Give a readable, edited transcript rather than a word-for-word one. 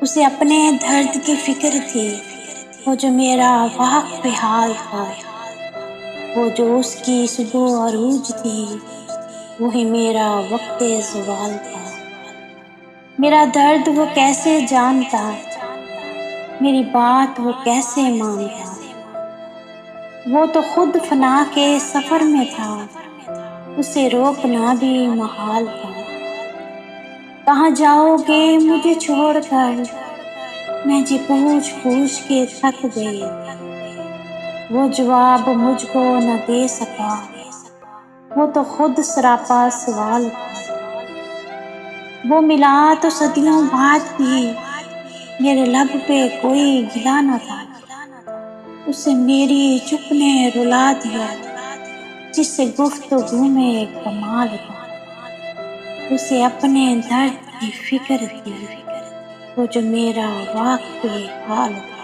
उसे अपने दर्द की फिक्र थी, वो जो मेरा वाक़ बेहाल था। वो जो उसकी सुबह अरूज थी, वही मेरा वक़्त ज़वाल था। मेरा दर्द वो कैसे जानता, मेरी बात वो कैसे मानता। वो तो खुद फ़ना के सफ़र में था, उसे रोकना भी मुहाल था। कहाँ जाओगे मुझे छोड़कर, मैं जी पूछ-पूछ के थक गई। वो जवाब मुझको न दे सका, वो तो खुद सरापा सवाल था। वो मिला तो सदियों बाद भी, मेरे लब पे कोई गिला न था। उसे मेरी चुप ने रुला दिया, जिससे गुफ्तगू में कमाल था। उसे अपने दर्द की फिक्र थी, वो जो मेरा वाक़ बेहाल था।